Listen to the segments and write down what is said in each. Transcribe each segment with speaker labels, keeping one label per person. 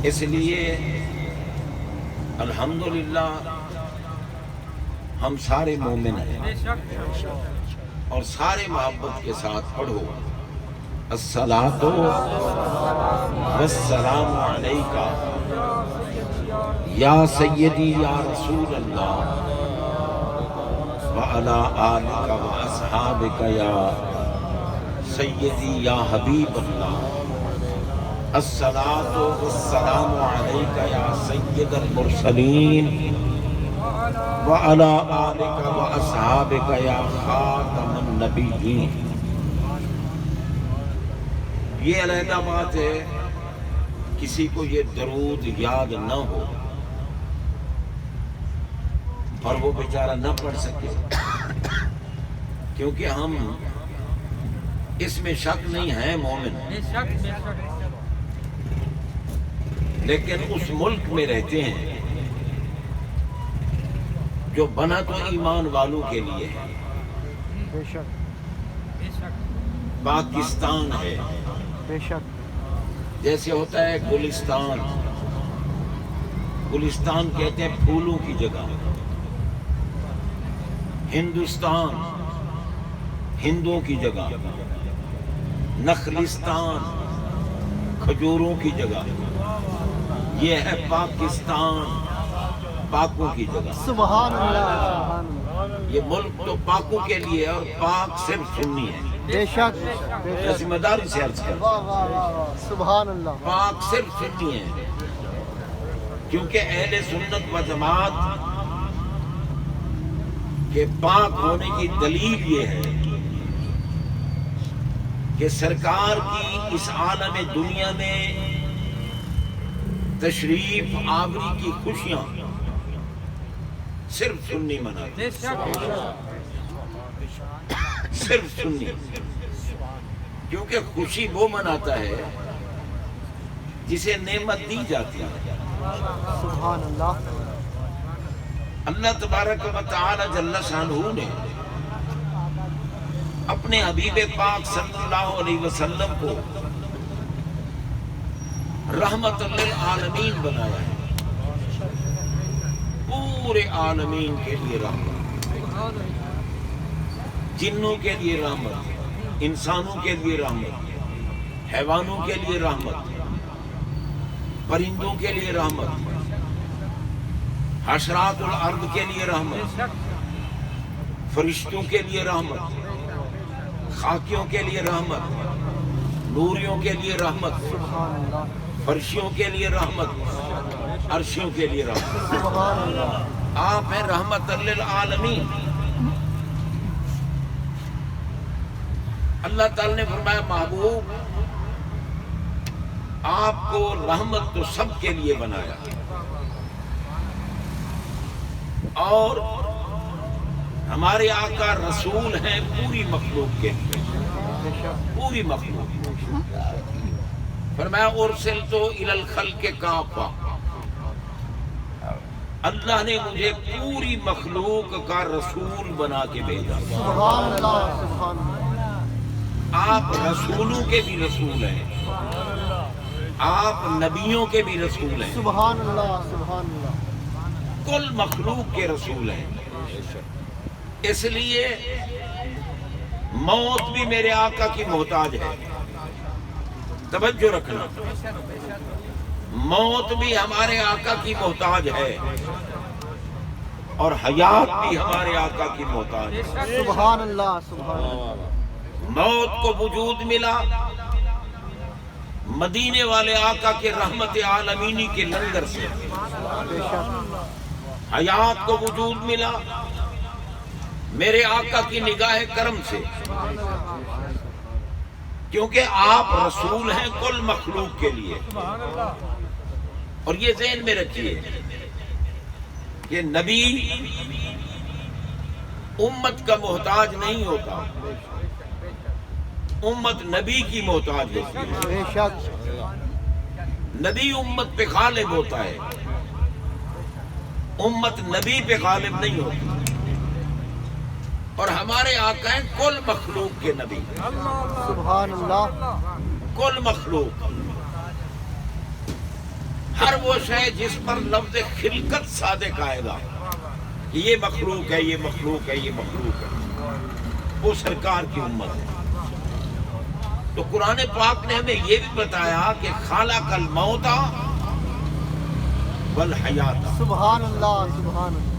Speaker 1: اس لیے الحمدللہ ہم سارے مومن ہیں، اور سارے محبت کے ساتھ پڑھو الصلاۃ والسلام علیک یا سیدی یا رسول اللہ وعلی آلک واصحابک یا سیدی یا حبیب اللہ، الصلاۃ والسلام علیک یا سید المرسلین وعلی آلک واصحابک یا خاتم النبیین۔ یہ علیحدہ بات ہے، کسی کو یہ درود یاد نہ ہو اور وہ بیچارہ نہ پڑھ سکے، کیونکہ ہم اس میں شک نہیں ہیں مومن، لیکن اس ملک میں رہتے ہیں جو بنا تو ایمان والوں کے لیے ہے۔ پاکستان ہے، جیسے ہوتا ہے گلستان، گلستان کہتے ہیں پھولوں کی جگہ، ہندوستان ہندوؤں کی جگہ، نخلستان کھجوروں کی جگہ، یہ ہے پاکستان پاکوں کی جگہ۔
Speaker 2: سبحان اللہ،
Speaker 1: یہ ملک تو پاکوں کے لیے ہے، اور پاک صرف سنی ہے،
Speaker 2: بے شک،
Speaker 1: ذمہ داری سے عرض کر،
Speaker 2: سبحان اللہ،
Speaker 1: پاک صرف سنی ہے، کیونکہ اہل سنت و جماعت کے پاک ہونے کی دلیل یہ ہے کہ سرکار کی اس عالم دنیا میں تشریف آوری کی خوشیاں صرف سنی مناتے، صرف سنی، کیونکہ خوشی وہ مناتا ہے جسے نعمت دی جاتی ہے۔
Speaker 2: سبحان اللہ،
Speaker 1: اللہ تبارک و تعالی جل شانہ نے اپنے حبیب پاک صلی اللہ علیہ وسلم کو رحمت للعالمین بنایا ہے، پورے عالمین کے لیے رحمت، جنوں کے لیے رحمت، انسانوں کے لیے رحمت، حیوانوں کے لیے رحمت، پرندوں کے لیے رحمت، حشرات الارض کے لیے رحمت، فرشتوں کے لیے رحمت، خاکیوں کے لیے رحمت، نوریوں کے لیے رحمت، فرشیوں کے لیے رحمت، عرشیوں کے لیے رحمت۔
Speaker 2: سبحان اللہ،
Speaker 1: آپ ہیں رحمت للعالمین۔ اللہ تعالی نے فرمایا محبوب آپ کو رحمت تو سب کے لیے بنایا، اور ہمارے آقا رسول ہیں پوری مخلوق کے لیے، پوری مخلوق۔ فرمایا ارسلت الی الخلق کافہ، اللہ نے مجھے پوری مخلوق کا رسول بنا کے بھیجا۔
Speaker 2: سبحان اللہ، سبحان اللہ،
Speaker 1: آپ رسولوں کے بھی رسول ہیں، آپ نبیوں کے بھی رسول ہیں،
Speaker 2: سبحان اللہ، سبحان اللہ،
Speaker 1: کل مخلوق کے رسول ہیں۔ اس لیے موت بھی میرے آقا کی محتاج ہے، توجہ رکھنا، موت بھی ہمارے آقا کی محتاج ہے، اور حیات بھی ہمارے آقا کی محتاج ہے۔
Speaker 2: سبحان اللہ، سبحان اللہ،
Speaker 1: موت کو وجود ملا مدینے والے آقا کے رحمت عالمینی کے لنگر سے،
Speaker 2: بے شک،
Speaker 1: حیات کو وجود ملا میرے آقا کی نگاہ کرم سے، کیونکہ آپ رسول ہیں کل مخلوق کے لیے۔ اور یہ ذہن میں رکھیے کہ نبی امت کا محتاج نہیں ہوتا، امت نبی کی محتاج ہوتی ہے،
Speaker 2: بے شک،
Speaker 1: نبی امت پہ غالب ہوتا ہے، امت نبی پہ غالب نہیں ہوتی۔ اور ہمارے آقا ہیں کل مخلوق کے نبی،
Speaker 2: سبحان اللہ،
Speaker 1: کل مخلوق، وہ شے جس پر لفظ خلقت صادق آئے گا کہ یہ مخلوق ہے، یہ مخلوق ہے، یہ مخلوق ہے، وہ سرکار کی امت ہے۔ تو قرآن پاک نے ہمیں یہ بھی بتایا کہ خالق الموت والحیات۔
Speaker 2: سبحان اللہ سبحان اللہ۔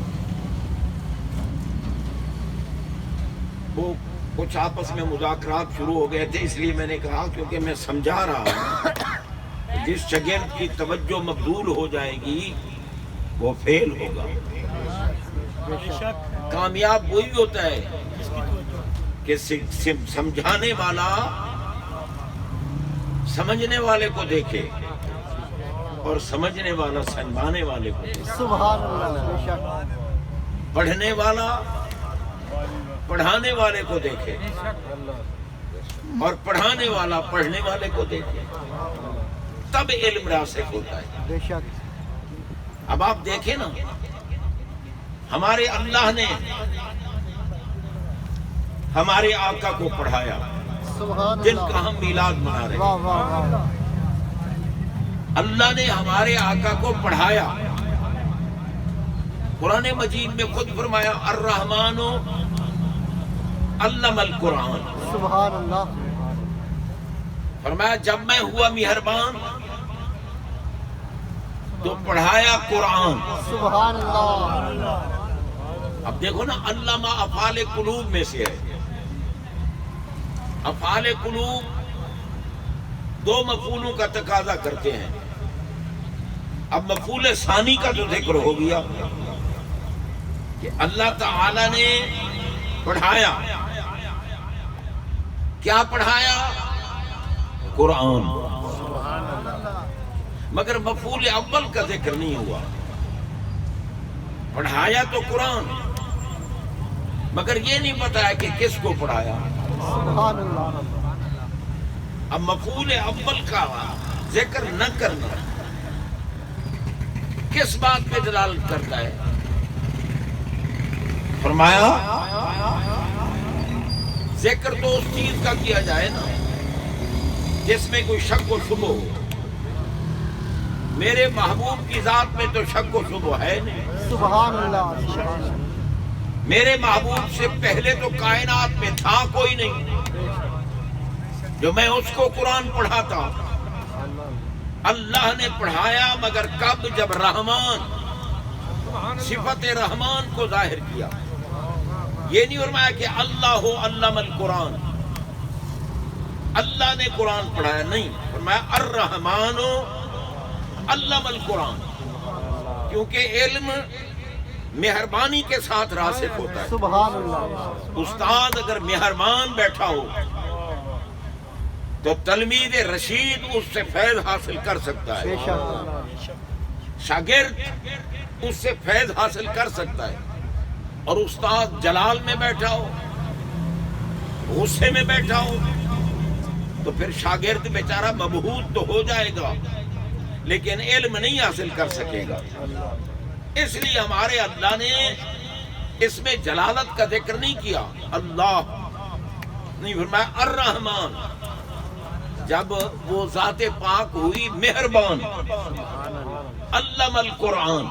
Speaker 1: وہ کچھ آپس میں مذاکرات شروع ہو گئے تھے، اس لیے میں نے کہا کیونکہ میں سمجھا رہا ہوں جس شاگرد کی توجہ مبذول ہو جائے گی وہ فیل ہوگا۔ کامیاب وہی ہوتا ہے کہ سمجھانے والا سمجھنے والے کو دیکھے اور سمجھنے والا سمجھانے والے کو دیکھے،
Speaker 2: سبحان اللہ بے شک۔
Speaker 1: پڑھنے والا پڑھانے والے کو دیکھے اور پڑھانے والا پڑھنے والے کو دیکھے، تب علم راسخ ہوتا ہے۔
Speaker 2: بے شک۔
Speaker 1: اب آپ دیکھیں نا، ہمارے اللہ نے ہمارے آقا کو پڑھایا
Speaker 2: سبحان
Speaker 1: جن
Speaker 2: اللہ۔
Speaker 1: کا ہم میلاد منا رہے
Speaker 2: واہ
Speaker 1: ہیں۔
Speaker 2: واہ واہ۔
Speaker 1: اللہ نے ہمارے آقا کو پڑھایا۔ قرآن مجید میں خود فرمایا الرحمن علم القرآن،
Speaker 2: سبحان اللہ۔
Speaker 1: فرمایا جب میں ہوا مہربان تو پڑھایا قرآن۔
Speaker 2: سبحان اللہ۔
Speaker 1: اب دیکھو نا، علامہ افعال قلوب میں سے ہے۔ افعال قلوب دو مفعولوں کا تقاضا کرتے ہیں۔ اب مفعول ثانی کا جو ذکر ہو گیا کہ اللہ تعالی نے پڑھایا، کیا پڑھایا؟ قرآن۔ مگر مفعول اول کا ذکر نہیں ہوا۔ پڑھایا تو قرآن، مگر یہ نہیں بتایا کہ کس کو پڑھایا۔
Speaker 2: سبحان اللہ۔
Speaker 1: اب مفعول اول کا ذکر نہ کرنا کس بات پہ دلالت کرتا ہے؟ فرمایا ذکر تو اس چیز کا کیا جائے نا جس میں کوئی شک و شبہ ہو۔ میرے محبوب کی ذات میں تو شک و شبہ ہے نہیں۔
Speaker 2: سبحان اللہ سبحان اللہ۔
Speaker 1: میرے محبوب سے پہلے تو کائنات میں تھا کوئی نہیں جو میں اس کو قرآن پڑھاتا۔ اللہ نے پڑھایا، مگر کب؟ جب رحمان، صفت رحمان کو ظاہر کیا۔ یہ نہیں فرمایا کہ اللہ علم القرآن، اللہ نے قرآن پڑھایا، نہیں، فرمایا الرحمن علم القرآن، کیونکہ علم مہربانی کے ساتھ راسخ ہوتا ہے۔
Speaker 2: سبحان اللہ۔
Speaker 1: استاد اگر مہربان بیٹھا ہو تو تلمید رشید اس سے فیض حاصل کر سکتا
Speaker 2: بے
Speaker 1: ہے،
Speaker 2: شک۔
Speaker 1: شاگرد اس سے فیض حاصل کر سکتا ہے۔ اور استاد جلال میں بیٹھا ہو، غصے میں بیٹھا ہو، تو پھر شاگرد بیچارہ مبہوت تو ہو جائے گا لیکن علم نہیں حاصل کر سکے گا۔ اس لیے ہمارے اللہ نے اس میں جلالت کا ذکر نہیں کیا، اللہ نہیں فرمایا الرحمن۔ جب وہ ذات پاک ہوئی مہربان، علم القرآن،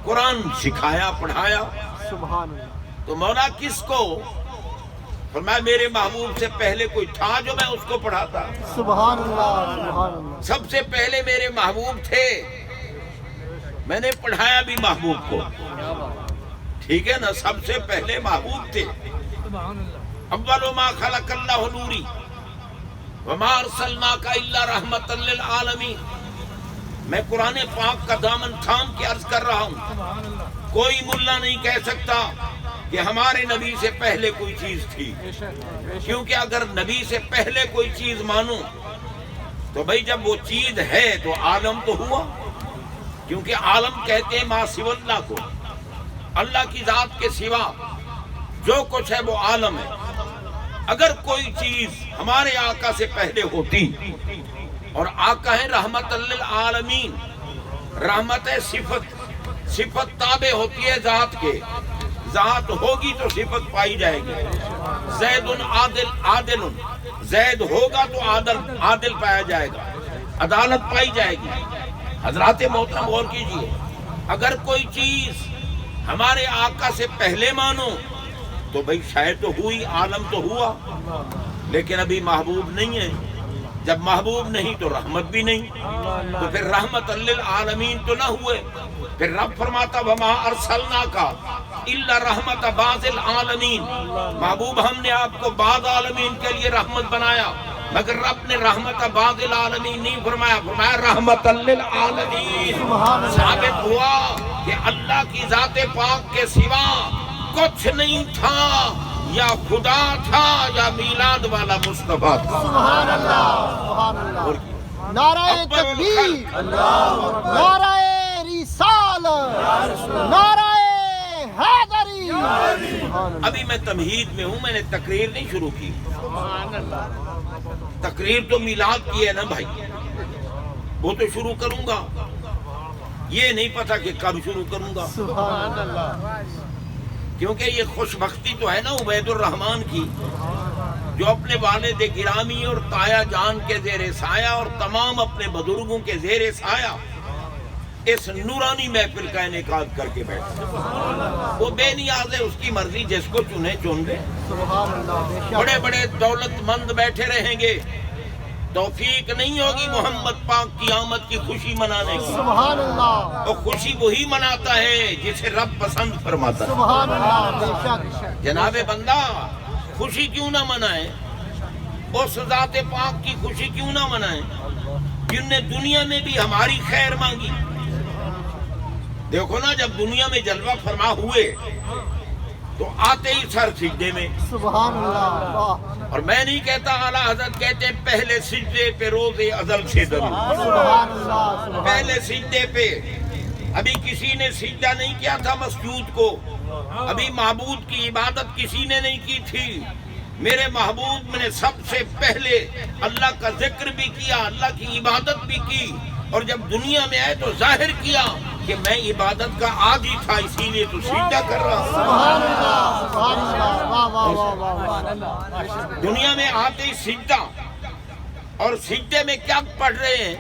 Speaker 1: قرآن سکھایا، پڑھایا۔
Speaker 2: سبحان اللہ۔
Speaker 1: تو مولا کس کو؟ فرمایا میرے محبوب سے پہلے کوئی تھا جو میں اس کو پڑھاتا؟
Speaker 2: سبحان اللہ سبحان اللہ۔
Speaker 1: سب سے پہلے میرے محبوب تھے، میں نے پڑھایا بھی محبوب کو، ٹھیک ہے نا؟ سب سے پہلے محبوب تھے۔ اول ما خلق اللہ نوری وما ارسلناک الا رحمۃ للعالمین۔ میں قرآن پاک کا دامن تھام کے عرض کر رہا ہوں، کوئی ملا نہیں کہہ سکتا کہ ہمارے نبی سے پہلے کوئی چیز تھی، کیونکہ اگر نبی سے پہلے کوئی چیز مانو تو بھئی جب وہ چیز ہے تو عالم تو ہوا، کیونکہ عالم کہتے ہیں ما سوی اللہ کو، اللہ کی ذات کے سوا جو کچھ ہے وہ عالم ہے۔ اگر کوئی چیز ہمارے آقا سے پہلے ہوتی، اور آقا ہے رحمت للعالمین، رحمت ہے صفت، صفت تابع ہوتی ہے ذات کے، ذات ہوگی تو صفت پائی جائے گی۔ زید عادل، زید ہوگا تو عادل پایا جائے گا، عدالت پائی جائے گی۔ حضرات محترم غور کیجیے، اگر کوئی چیز ہمارے آقا سے پہلے مانو تو بھئی شاید تو ہوئی، عالم تو ہوا، لیکن ابھی محبوب نہیں ہے۔ جب محبوب نہیں تو رحمت بھی نہیں، تو پھر رحمت للعالمین تو نہ ہوئے۔ پھر رب فرماتا وما ارسلناک الا رحمت بعض العالمین، محبوب ہم نے آپ کو بعض عالمین کے لیے رحمت بنایا، مگر رب نے رحمت بعض العالمین نہیں فرمایا، فرمایا رحمت للعالمین۔ ثابت ہوا کہ اللہ کی ذات پاک کے سوا کچھ نہیں تھا، یا خدا تھا یا میلاد والا مصطفیٰ تھا۔
Speaker 2: سبحان اللہ، سبحان اللہ، نعرہ تکبیر، نعرہ رسالت، نعرہ حیدری۔
Speaker 1: ابھی میں تمہید میں ہوں، میں نے تقریر نہیں شروع کی۔ تقریر تو میلاد کی ہے نا بھائی، وہ تو شروع کروں گا، یہ نہیں پتا کہ کب شروع کروں گا،
Speaker 2: سبحان اللہ،
Speaker 1: کیونکہ یہ خوش بختی تو ہے نا عبید الرحمن کی، جو اپنے والد گرامی اور تایا جان کے زیر سایہ اور تمام اپنے بزرگوں کے زیر سایہ اس نورانی محفل کا انعقاد کر کے بیٹھے۔ وہ بے نیاز ہے، اس کی مرضی، جس کو چنے چن لے۔
Speaker 2: سبحان اللہ، بے شک،
Speaker 1: بڑے بڑے دولت مند بیٹھے رہیں گے، توفیق نہیں ہوگی محمد پاک کی آمد کی خوشی منانے کی۔
Speaker 2: سبحان اللہ،
Speaker 1: اور خوشی وہی مناتا ہے جسے رب پسند فرماتا ہے۔
Speaker 2: سبحان اللہ، بے شک،
Speaker 1: جناب بندہ خوشی کیوں نہ منائے، اس ذات پاک کی خوشی کیوں نہ منائے جن نے دنیا میں بھی ہماری خیر مانگی۔ دیکھو نا، جب دنیا میں جلوہ فرما ہوئے تو آتے ہی سر سجدے میں،
Speaker 2: سبحان اللہ، واہ،
Speaker 1: اور میں نہیں کہتا، اعلیٰ حضرت کہتے ہیں پہلے سجدے پہ روز ازل سے درود،
Speaker 2: سبحان اللہ، سبحان
Speaker 1: پہلے سجدے پہ۔ ابھی کسی نے سجدہ نہیں کیا تھا مسجود کو، ابھی معبود کی عبادت کسی نے نہیں کی تھی۔ میرے محبوب نے سب سے پہلے اللہ کا ذکر بھی کیا، اللہ کی عبادت بھی کی، اور جب دنیا میں آئے تو ظاہر کیا کہ میں عبادت کا عادی تھا، اسی لیے تو سجدہ کر رہا ہوں۔
Speaker 2: سبحان اللہ، سبحان اللہ، واہ واہ واہ واہ،
Speaker 1: دنیا میں آتے ہی سجدہ، اور سجدے میں کیا پڑھ رہے ہیں؟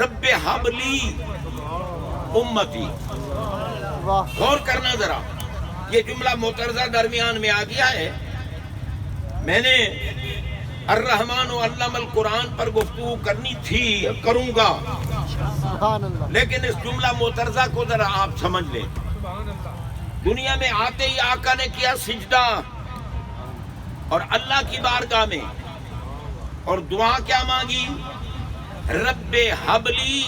Speaker 1: رب حبلی امتی۔
Speaker 2: واہ،
Speaker 1: غور کرنا ذرا، یہ جملہ معترضہ درمیان میں آ گیا ہے۔ میں نے الرحمن و علم القرآن پر گفتگو کرنی تھی، کروں گا،
Speaker 2: سبحان اللہ،
Speaker 1: لیکن اس جملہ معترضہ کو ذرا آپ سمجھ لیں۔ دنیا میں آتے ہی آقا نے کیا سجدہ، اور اللہ کی بارگاہ میں، اور دعا کیا مانگی؟ رب حبلی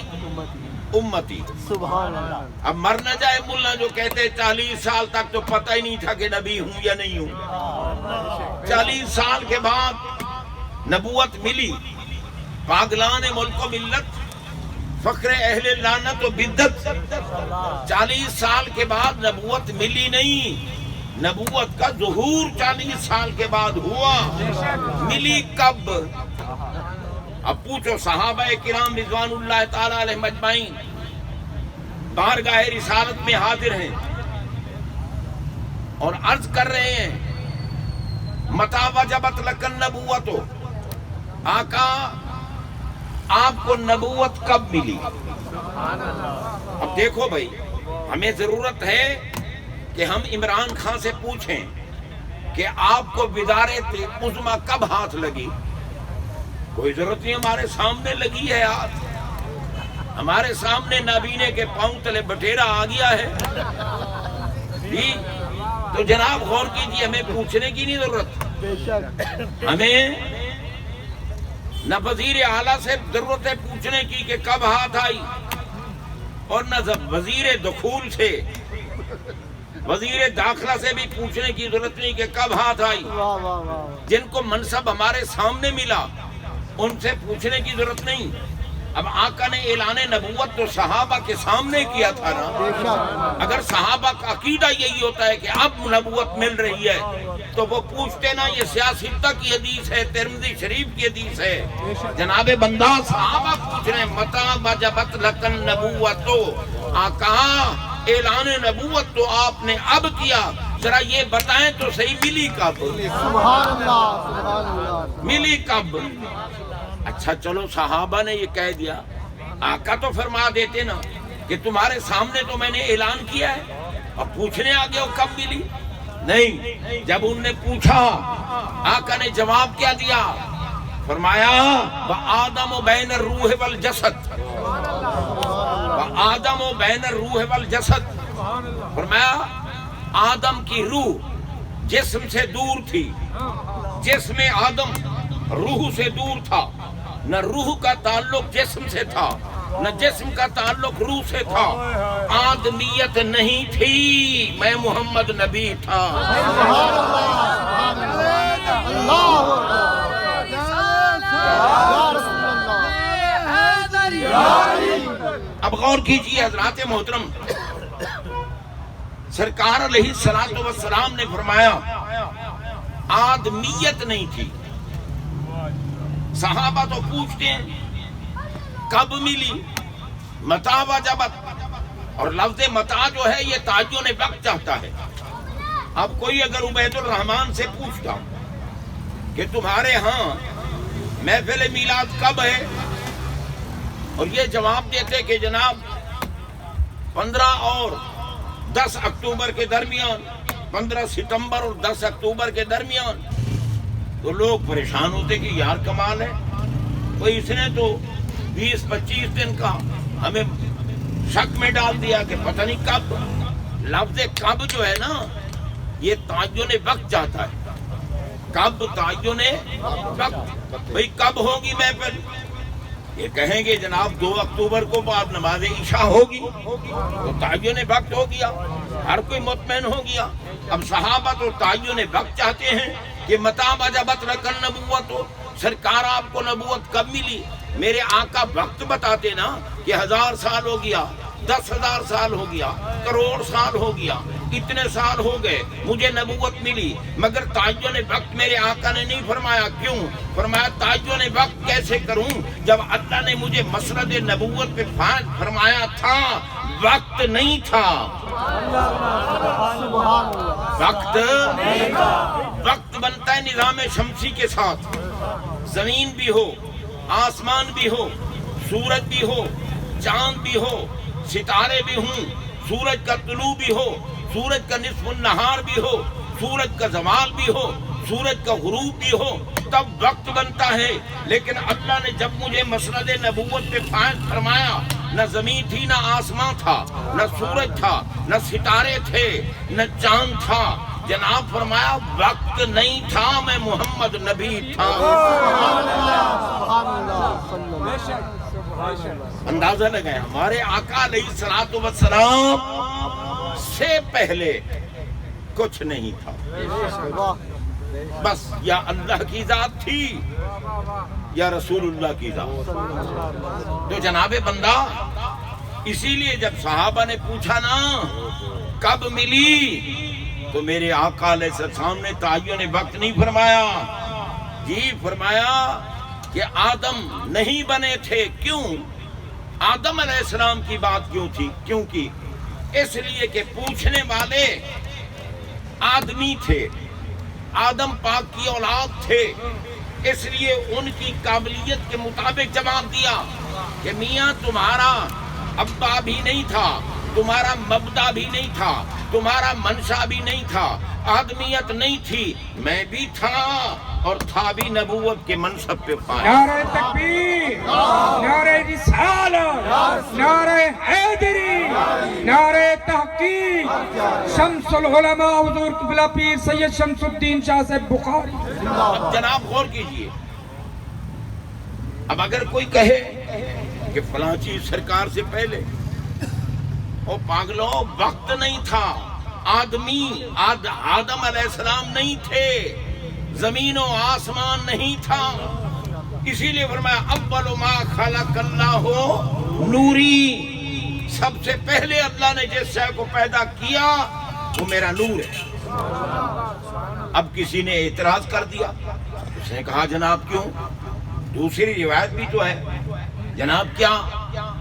Speaker 1: امتی۔
Speaker 2: سبحان اللہ،
Speaker 1: اب مر نہ جائے ملا جو کہتے 40 سال تک تو پتہ ہی نہیں تھا کہ نبی ہوں یا نہیں ہوں، 40 سال کے بعد نبوت ملی، پاگلان ملک و ملت، فخر اہل لعنت و بدت۔ 40 سال کے بعد نبوت ملی نہیں، نبوت کا ظہور 40 سال کے بعد ہوا۔ ملی کب؟ اب پوچھو، صحابہ کرام رضوان اللہ تعالی علیہم اجمعین بارگاہ رسالت میں حاضر ہیں اور عرض کر رہے ہیں متا وجبت لک النبوت، آقا آپ کو نبوت کب ملی؟ اب دیکھو بھائی، ہمیں ضرورت ہے کہ ہم عمران خان سے پوچھیں کہ آپ کو وزارت عظمیٰ کب ہاتھ لگی؟ کوئی ضرورت نہیں، ہمارے سامنے لگی ہے ہاتھ، ہمارے سامنے نابینے کے پاؤں تلے بٹیرا آ گیا ہے جی۔ تو جناب غور کیجیے، ہمیں پوچھنے کی نہیں ضرورت،
Speaker 2: بے شک،
Speaker 1: ہمیں نہ وزیر اعلیٰ سے ضرورت ہے پوچھنے کی کہ کب ہاتھ آئی، اور نہ وزیر دخول سے، وزیر داخلہ سے بھی پوچھنے کی ضرورت نہیں کہ کب ہاتھ آئی۔
Speaker 2: واہ واہ واہ،
Speaker 1: جن کو منصب ہمارے سامنے ملا ان سے پوچھنے کی ضرورت نہیں۔ اب آقا نے اعلان نبوت تو صحابہ کے سامنے کیا تھا نا،
Speaker 2: بے شک،
Speaker 1: اگر صحابہ کا عقیدہ یہی ہوتا ہے کہ اب نبوت مل رہی ہے تو وہ پوچھتے نا، یہ سیاستہ کی حدیث ہے، ترمذی شریف کی حدیث ہے، جناب بندہ صحابہ پوچھ رہے ہیں متا وجبت لک النبوت، آقا اعلان نبوت تو آپ نے اب کیا، ذرا یہ بتائیں تو صحیح ملی کب؟
Speaker 2: سبحان اللہ، سبحان اللہ،
Speaker 1: ملی کب؟ اچھا چلو، صحابہ نے یہ کہہ دیا، آقا تو فرما دیتے نا کہ تمہارے سامنے تو میں نے اعلان کیا ہے اور پوچھنے آگے ہو کب ملی؟ نہیں، جب ان نے پوچھا آقا نے جواب کیا دیا؟ فرمایا وآدم بین الروح والجسد، وآدم بین الروح والجسد، فرمایا آدم کی روح جسم سے دور تھی، جسم آدم روح سے دور تھا، نہ روح کا تعلق جسم سے تھا نہ جسم کا تعلق روح سے تھا، آدمیت نہیں تھی، میں محمد نبی تھا۔ اب غور کیجئے حضرات محترم، سرکار علیہ الصلوۃ والسلام نے فرمایا آدمیت نہیں تھی۔ صحابہ تو پوچھتے ہیں کب ملی؟ متى وجبت، اور لفظ متى جو ہے یہ تعین وقت چاہتا ہے۔ اب کوئی اگر عبید الرحمن سے پوچھتا کہ تمہارے ہاں محفل میلاد کب ہے، اور یہ جواب دیتے کہ جناب 15 اور 10 اکتوبر کے درمیان، 15 ستمبر اور 10 اکتوبر کے درمیان، تو لوگ پریشان ہوتے کہ یار کمال ہے، کوئی اس نے تو 20-25 دن کا ہمیں شک میں ڈال دیا کہ پتہ نہیں کب۔ لفظ کب جو ہے نا یہ تعین وقت چاہتا ہے، کب تعین وقت، بھئی کب ہوگی محفل؟ یہ کہیں گے جناب 2 اکتوبر کو بعد نماز عشاء ہوگی، تو تعین وقت ہو گیا، ہر کوئی مطمئن ہو گیا۔ اب صحابہ تو تعین وقت چاہتے ہیں کہ متى وجبت لک النبوۃ، سرکار آپ کو نبوت کب ملی؟ میرے آقا وقت بتاتے نا کہ 1000 سال ہو گیا، 10,000 سال ہو گیا، کروڑ سال ہو گیا، اتنے سال ہو گئے مجھے نبوت ملی، مگر تعین وقت میرے آقا نے نہیں فرمایا۔ کیوں؟ فرمایا تعین وقت کیسے کروں جب اللہ نے مجھے مسند نبوت پہ فرمایا تھا وقت نہیں تھا۔ وقت بنتا ہے نظام شمسی کے ساتھ، زمین بھی ہو، آسمان بھی ہو، سورج بھی ہو، چاند بھی ہو، ستارے بھی ہوں، سورج کا طلوع بھی ہو، سورج کا نصف النہار بھی ہو، سورج کا زوال بھی ہو، سورج کا غروب بھی ہو، تب وقت بنتا ہے۔ لیکن اللہ نے جب مجھے مسند نبوت پہ فائز فرمایا، نہ زمین تھی، نہ آسمان تھا، نہ سورج تھا، نہ ستارے تھے، نہ چاند تھا، جناب فرمایا وقت نہیں تھا، میں محمد نبی تھا۔ اندازہ لگائیں ہمارے آقا علیہ الصلوۃ والسلام سے پہلے کچھ نہیں تھا، بس یا اللہ کی ذات تھی یا رسول اللہ کی ذات۔ تو جناب بندہ اسی لیے جب صحابہ نے پوچھا نا کب ملی، تو میرے آقا علیہ السلام نے تعین وقت نہیں فرمایا، جی فرمایا کہ آدم نہیں بنے تھے۔ کیوں؟ آدم علیہ السلام کی بات کیوں تھی؟ کیونکہ اس لیے کہ پوچھنے والے آدمی تھے، آدم پاک کی اولاد تھے، اس لیے ان کی قابلیت کے مطابق جواب دیا کہ میاں تمہارا ابا بھی نہیں تھا، تمہارا مبدا بھی نہیں تھا، تمہارا منشا بھی نہیں تھا، آدمیت نہیں تھی، میں بھی تھا اور تھا بھی نبوت کے منصب پہ فائز۔
Speaker 3: نعرہ تکبیر، نعرہ رسالت، نعرہ حیدری، نعرہ تحقیق، شمس العلماء حضور قبلہ پیر سید شمس الدین شاہ صاحب بخاری۔
Speaker 1: اب جناب غور کیجئے، اب اگر کوئی کہے کہ فلاں چیز سرکار سے پہلے، او پاگلو وقت نہیں تھا، آدم علیہ السلام نہیں تھے، زمین و آسمان نہیں تھا، اسی لیے فرمایا اول ما خلق اللہ نوری، سب سے پہلے اللہ نے جس شے کو پیدا کیا وہ میرا نور ہے۔ اب کسی نے اعتراض کر دیا، اس نے کہا جناب کیوں؟ دوسری روایت بھی تو ہے جناب، کیا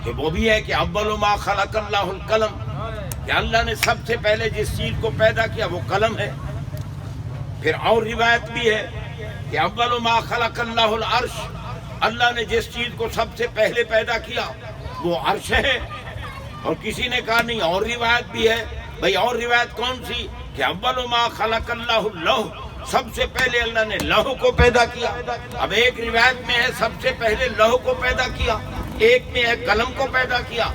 Speaker 1: کہ وہ بھی ہے کہ اول ما خلق اللہ القلم، کہ اللہ نے سب سے پہلے جس چیز کو پیدا کیا وہ قلم ہے۔ پھر اور روایت بھی ہے کہ اول ما خلق اللہ العرش، اللہ نے جس چیز کو سب سے پہلے پیدا کیا وہ عرش ہے. اور کسی نے کہا نہیں اور روایت بھی ہے. بھئی اور روایت کون سی؟ کہ اول ما خلق اللہ اللوح، سب سے پہلے اللہ نے لوح کو پیدا کیا. اب ایک روایت میں ہے سب سے پہلے لوح کو پیدا کیا، ایک میں ہے قلم کو پیدا کیا،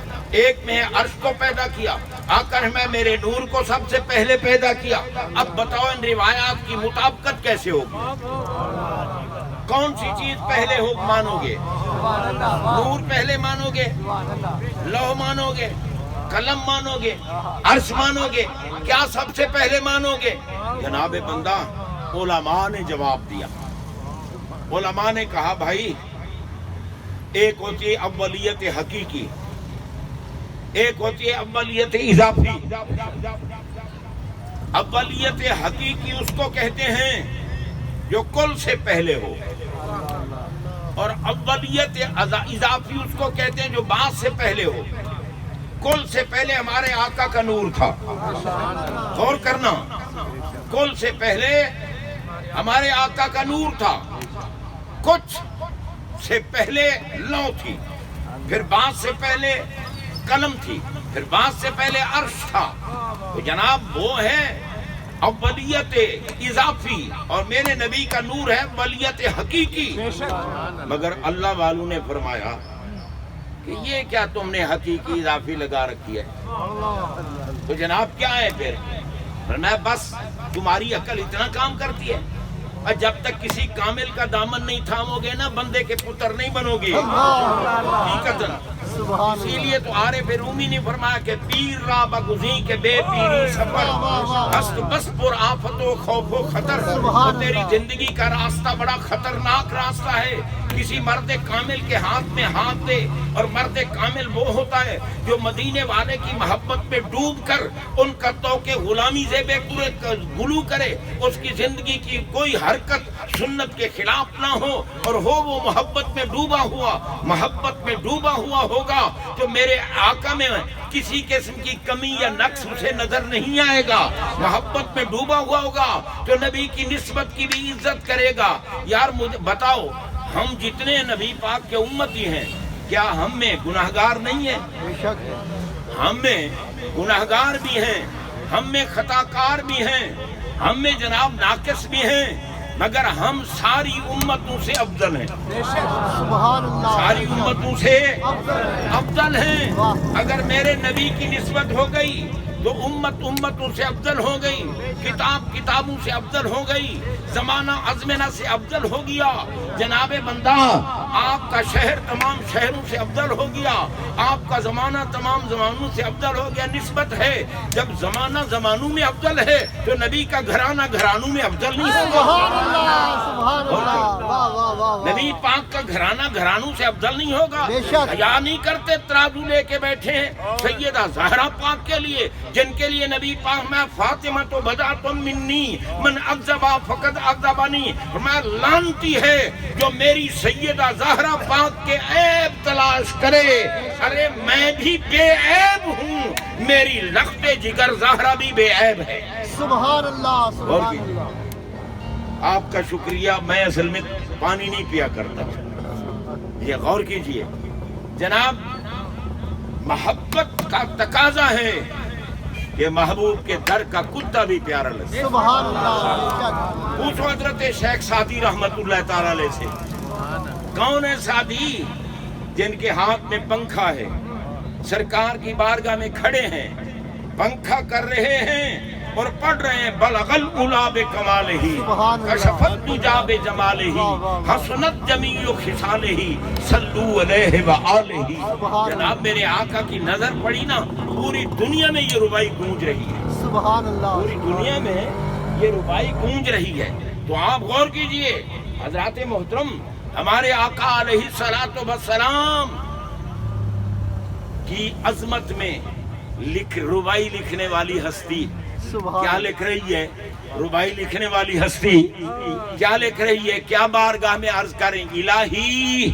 Speaker 1: ایک میں ہے عرش کو پیدا کیا. آقا میں میرے نور کو سب سے پہلے پیدا کیا. اب بتاؤ ان روایات کی مطابقت کیسے ہوگی؟ کون سی چیز پہلے ہو مانو گے؟ نور پہلے مانو گے، لوح مانو گے، قلم مانو گے، عرش مانو گے، کیا سب سے پہلے مانو گے؟ جناب بندہ علماء نے جواب دیا. علماء نے کہا بھائی ایک ہوتی ہے اولیت حقیقی، ایک ہوتی ہے اولیت اضافی. اولیت حقیقی اس کو کہتے ہیں جو کل سے پہلے ہو، اور اولیت اضافی اس کو کہتے ہیں جو بعد سے پہلے ہو. کل سے پہلے ہمارے آقا کا نور تھا. غور کرنا، کل سے پہلے ہمارے آقا کا نور تھا. کچھ سے پہلے لوح تھی، پھر بعد سے پہلے قلم تھی، پھر بعد سے پہلے عرش تھا. تو جناب وہ ہے اولیت اضافی، اور میرے نبی کا نور ہے اولیت حقیقی. مگر اللہ والوں نے فرمایا کہ یہ کیا تم نے حقیقی اضافی لگا رکھی ہے؟ تو جناب کیا ہے پھر؟ فرمایا بس تمہاری عقل اتنا کام کرتی ہے، اور جب تک کسی کامل کا دامن نہیں تھامو گے نا بندے کے پتر نہیں بنو گے. حقیقتاً اسی لیے تو عارف رومی نے فرمایا کہ پیر را بگزیں کے بے پیری سفر، ہست بس پر آفت و خوف و خطر. تو تیری زندگی کا راستہ بڑا خطرناک راستہ ہے. کسی مرد کامل کے ہاتھ میں ہاتھ دے، اور مرد کامل وہ ہوتا ہے جو مدینے والے کی محبت میں ڈوب کر ان قطعوں کے غلامی زیب گلو کرے. اس کی زندگی کی کوئی حرکت سنت کے خلاف نہ ہو، اور ہو وہ محبت میں ڈوبا ہوا. محبت میں ڈوبا ہوا ہوگا تو میرے آقا میں کسی قسم کی کمی یا نقص اسے نظر نہیں آئے گا. محبت میں ڈوبا ہوا ہوگا تو نبی کی نسبت کی بھی عزت کرے گا. یار مجھے بتاؤ، ہم جتنے نبی پاک کے امتی ہیں کیا ہم میں گناہگار نہیں ہیں؟ ہم میں گناہگار بھی ہیں، ہم میں خطا کار بھی ہیں، ہم میں جناب ناقص بھی ہیں، مگر ہم ساری امتوں سے افضل ہیں. ساری امتوں سے افضل ہیں. اگر میرے نبی کی نسبت ہو گئی تو امتوں سے افضل ہو گئی، کتابوں سے افضل ہو گئی، زمانہ ازمنہ سے افضل ہو گیا. جناب بندہ آپ کا شہر تمام شہروں سے افضل ہو گیا، آپ کا زمانہ تمام زمانوں سے افضل ہو گیا. نسبت ہے، جب زمانہ زمانوں میں افضل ہے تو نبی کا گھرانہ گھرانوں میں افضل نہیں ہوگا. نبی پاک کا گھرانہ گھرانوں سے افضل نہیں ہوگا. حیا نہیں کرتے، ترازو لے کے بیٹھے ہیں سیدہ زہرا پاک کے لیے، جن کے لیے نبی پاک میں فاطمہ تو بضعۃ منی من اکذبا فقد اکذبنی. میں لعنتی ہے جو میری سیدہ زہرا پاک کے عیب تلاش کرے. ارے میں بھی بے عیب ہوں، میری لخت جگر زہرا بھی بے عیب ہے.
Speaker 2: سبحان اللہ سبحان اللہ.
Speaker 1: آپ کا شکریہ. میں اصل میں پانی نہیں پیا کرتا. یہ غور کیجئے جناب، محبت کا تقاضا ہے کہ محبوب کے در کا کتا بھی پیارا لگے.
Speaker 2: سبحان اللہ.
Speaker 1: پوچھو حضرت شیخ سعدی رحمت اللہ تعالی علیہ سے، کون ہے سعدی جن کے ہاتھ میں پنکھا ہے، سرکار کی بارگاہ میں کھڑے ہیں، پنکھا کر رہے ہیں اور پڑھ رہے ہیں بلغ العلا بکمالہ کشفت دجا بجمالہ حسنت جمیع خصالہ صلو علیہ وآلہ. جناب میرے آقا کی نظر پڑی نا، پوری دنیا میں یہ ربائی گونج رہی ہے.
Speaker 2: سبحان اللہ.
Speaker 1: پوری دنیا میں یہ ربائی گونج رہی ہے. تو آپ غور کیجئے حضرات محترم، ہمارے آقا علیہ الصلوۃ والسلام کی عظمت میں ربائی لکھنے والی ہستی کیا لکھ رہی ہے؟ ربائی لکھنے والی ہستی کیا لکھ رہی ہے؟ کیا بارگاہ میں عرض کریں؟ الہی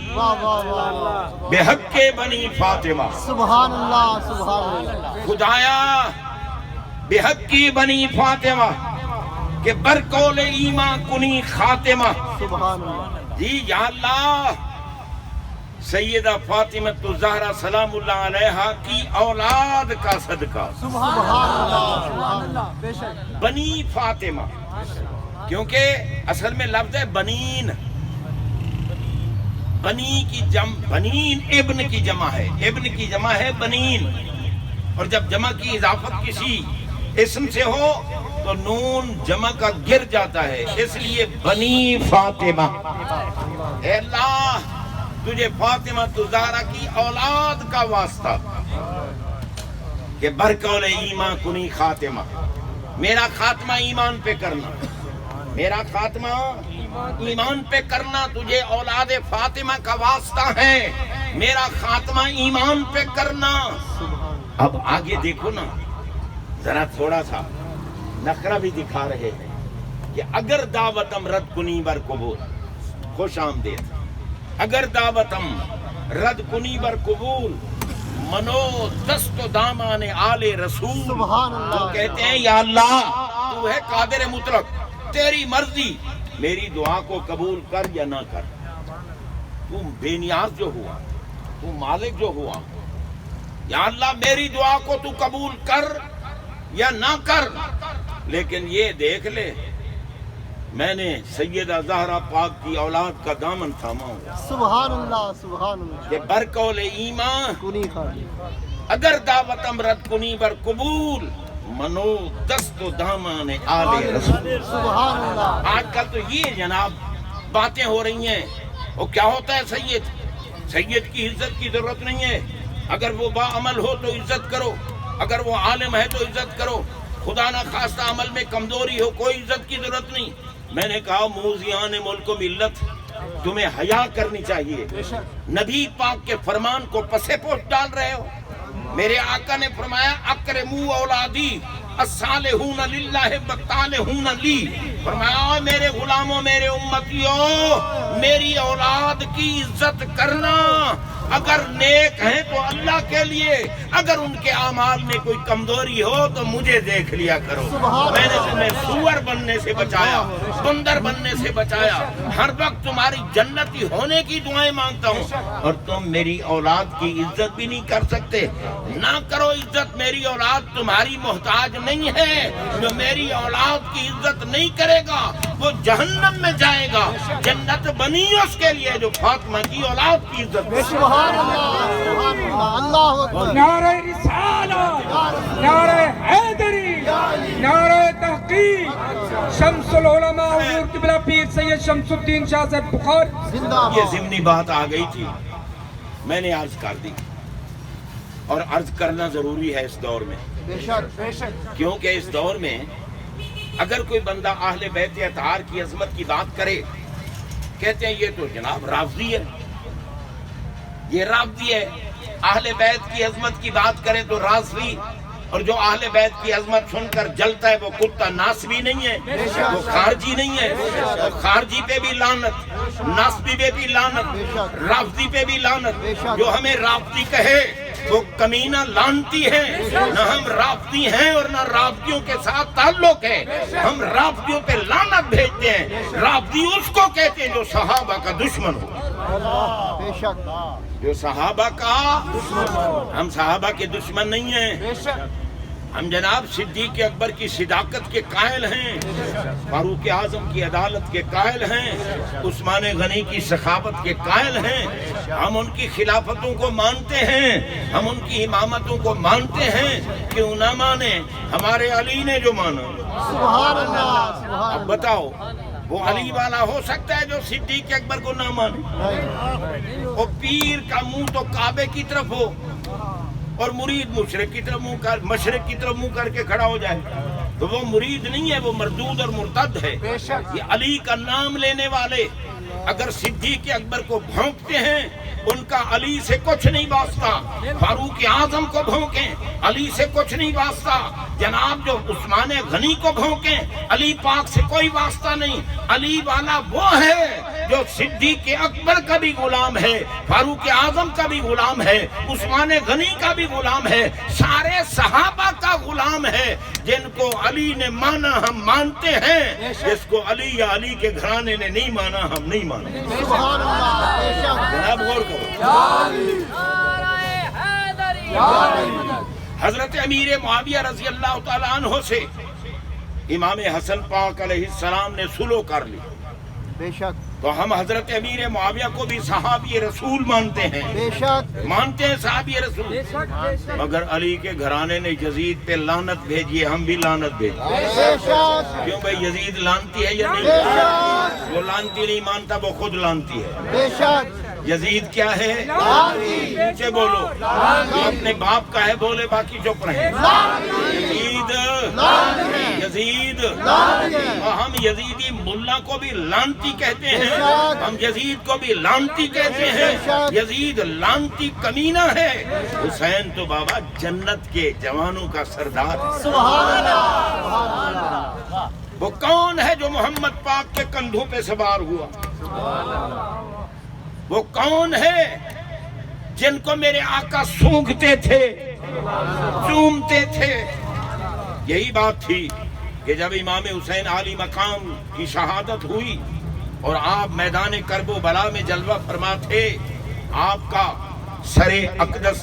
Speaker 1: بے حق بنی فاطمہ.
Speaker 2: سبحان اللہ سبحان اللہ.
Speaker 1: خدایا بے حق کی بنی فاطمہ کہ برکول ایمان کنی خاتمہ.
Speaker 2: سبحان اللہ.
Speaker 1: جی یا اللہ سیدہ فاطمہ الزہرا سلام اللہ علیہا کی اولاد کا صدقہ
Speaker 2: سبحان اللہ بے شک
Speaker 1: بنی فاطمہ، کیونکہ اصل میں لفظ ہے بنین، بنی کی بنین ابن کی جمع ہے، ابن کی جمع ہے بنین، اور جب جمع کی اضافت کسی اسم سے ہو تو نون جمع کا گر جاتا ہے، اس لیے بنی فاطمہ۔ اے اللہ تجھے فاطمہ الزہرا کی اولاد کا واسطہ کہ برقول ایمان کنی خاتمہ، میرا خاتمہ ایمان پہ کرنا، میرا خاتمہ ایمان پہ کرنا، تجھے اولاد فاطمہ کا واسطہ ہے، میرا خاتمہ ایمان پہ کرنا۔ اب آگے دیکھو نا، ذرا تھوڑا سا نخرہ بھی دکھا رہے ہیں کہ اگر دعوتم رد کنی بر قبول، خوش آمدید، اگر دعوتم رد کنی بر قبول منو دست و دامان آل رسول،
Speaker 2: سبحان اللہ۔
Speaker 1: تو کہتے ہیں یا اللہ تو ہے قادر مطلق، تیری مرضی، میری دعا کو قبول کر یا نہ کر، تو بے نیاز جو ہوا، تو مالک جو ہوا، یا اللہ میری دعا کو تو قبول کر یا نہ کر، لیکن یہ دیکھ لے میں نے سیدہ زہرا پاک کی اولاد کا دامن تھاما ہوں
Speaker 2: سبحان اللہ سبحان اللہ
Speaker 1: کہ برقول ایمان
Speaker 2: کنی خالی
Speaker 1: اگر دعوتم رد کنی بر قبول منو دست و دامان آل رسول۔
Speaker 2: سبحان اللہ۔
Speaker 1: آج کل تو یہ جناب باتیں ہو رہی ہیں، وہ کیا ہوتا ہے سید کی عزت کی ضرورت نہیں ہے، اگر وہ باعمل ہو تو عزت کرو، اگر وہ عالم ہے تو عزت کرو، خدا نہ خواستہ عمل میں کمزوری ہو کوئی عزت کی ضرورت نہیں۔ میں نے کہا موذیان ملک و ملت تمہیں حیا کرنی چاہیے، نبی پاک کے فرمان کو پسے پوش ڈال رہے ہو۔ میرے آقا نے فرمایا اکرمو اولادی الصالحون للہ والطالحون لی، فرمایا میرے غلاموں میرے امتیوں میری اولاد کی عزت کرنا، اگر نیک ہیں تو اللہ کے لیے، اگر ان کے اعمال میں کوئی کمزوری ہو تو مجھے دیکھ لیا کرو۔ میں نے تمہیں سور بننے سے بچایا، بندر بننے سے بچایا، ہر وقت تمہاری جنتی ہونے کی دعائیں مانگتا ہوں، اور تم میری اولاد کی عزت بھی نہیں کر سکتے۔ نہ کرو عزت، میری اولاد تمہاری محتاج نہیں ہے، جو میری اولاد کی عزت نہیں کرے گا وہ جہنم میں جائے گا، جنت بنی اس کے لیے جو فاطمہ کی اولاد کی عزت کرے۔
Speaker 2: سبحان اللہ سبحان اللہ اللہ اکبر۔
Speaker 3: نعرہ رسالت، نعرہ حیدری، نعرہ تحقیق، شمس العلماء حضور قبلہ پیر سید شمس الدین شاہ صاحب بخاری
Speaker 2: زندہ
Speaker 1: یہ
Speaker 2: باد۔
Speaker 1: ضمنی بات آ گئی تھی، میں نے عرض کر دی، اور عرض کرنا ضروری ہے اس دور میں،
Speaker 2: بے شک بے شک
Speaker 1: کیونکہ اس دور میں اگر کوئی بندہ اہل بیت اطہار کی عظمت کی بات کرے، کہتے ہیں یہ تو جناب رافضی ہے، یہ رافضی ہے، اہل بیت کی عظمت کی بات کرے تو رافضی، اور جو اہل بیت کی عظمت سن کر جلتا ہے وہ کتا ناسبی نہیں ہے، وہ خارجی نہیں ہے، وہ خارجی پہ بھی لعنت، ناسبی پہ بھی لعنت، رافضی پہ بھی لعنت، جو ہمیں رافضی کہے وہ کمینہ لعنتی ہے، نہ ہم رافضی ہیں اور نہ رافضیوں کے ساتھ تعلق ہے، ہم رافضیوں پہ لعنت بھیجتے ہیں۔ رافضی اس کو کہتے ہیں جو صحابہ کا دشمن ہو،
Speaker 2: بے شک
Speaker 1: جو صحابہ کا ہم صحابہ کے دشمن نہیں ہیں، ہم جناب صدیق اکبر کی صداقت کے قائل ہیں، فاروق اعظم کی عدالت کے قائل ہیں، عثمان غنی کی سخاوت کے قائل ہیں، ہم ان کی خلافتوں کو مانتے ہیں، ہم ان کی امامتوں کو مانتے ہیں، کیوں نہ مانے، ہمارے علی نے جو مانا۔
Speaker 2: سبحان اللہ سبحان
Speaker 1: اب بتاؤ وہ علی والا ہو سکتا ہے جو صدیق اکبر کو نہ مانے؟ وہ پیر کا منہ تو کعبے کی طرف ہو اور مرید مشرق کی طرف مشرق کی طرف منہ کر کے کھڑا ہو جائے تو وہ مرید نہیں ہے، وہ مردود اور مرتد ہے۔ یہ علی کا نام لینے والے اگر صدیق اکبر کو بھونکتے ہیں ان کا علی سے کچھ نہیں واسطہ، فاروق اعظم کو بھونکیں علی سے کچھ نہیں واسطہ، جناب جو عثمان غنی کو بھونکیں علی پاک سے کوئی واسطہ نہیں۔ علی والا وہ ہے جو صدیق اکبر کا بھی غلام ہے، فاروق اعظم کا بھی غلام ہے، عثمان غنی کا بھی غلام ہے، سارے صحابہ کا غلام ہے۔ جن کو علی نے مانا ہم مانتے ہیں، جس کو علی یا علی کے گھرانے نے نہیں مانا ہم نہیں مانتے۔
Speaker 2: سبحان اللہ، بے شک۔
Speaker 1: جناب غور کرو، حضرت امیر معاویہ رضی اللہ تعالیٰ عنہ سے امام حسن پاک علیہ السلام نے صلح کر لی،
Speaker 2: بے شک
Speaker 1: تو ہم حضرت امیر معاویہ کو بھی صحابی رسول مانتے ہیں،
Speaker 2: بے شک
Speaker 1: مانتے ہیں صحابی رسول۔ مگر علی کے گھرانے نے یزید پہ لعنت بھیجی ہے، ہم بھی لعنت بھیجی۔
Speaker 2: بے شک
Speaker 1: کیوں بھائی، یزید لعنتی ہے یا
Speaker 2: بے
Speaker 1: نہیں؟
Speaker 2: شک
Speaker 1: وہ لعنتی نہیں مانتا، وہ خود لعنتی ہے۔
Speaker 2: بے شک
Speaker 1: یزید کیا ہے؟ نیچے بولو، جو اپنے باپ کا ہے بولے، باقی چپ رہے۔ یزید اور ہم یزیدی ملا کو بھی لعنتی کہتے ہیں، ہم یزید کو بھی لعنتی کہتے ہیں۔ یزید لعنتی کمینہ ہے، حسین تو بابا جنت کے جوانوں کا سردار ہے۔
Speaker 2: سبحان اللہ، سبحان اللہ۔
Speaker 1: وہ کون ہے جو محمد پاک کے کندھوں پہ سوار ہوا؟ وہ کون ہے جن کو میرے آقا سونگھتے تھے، چومتے تھے؟ یہی بات تھی کہ جب امام حسین عالی مقام کی شہادت ہوئی اور آپ میدان کرب و بلا میں جلوہ فرما تھے، آپ کا سر اقدس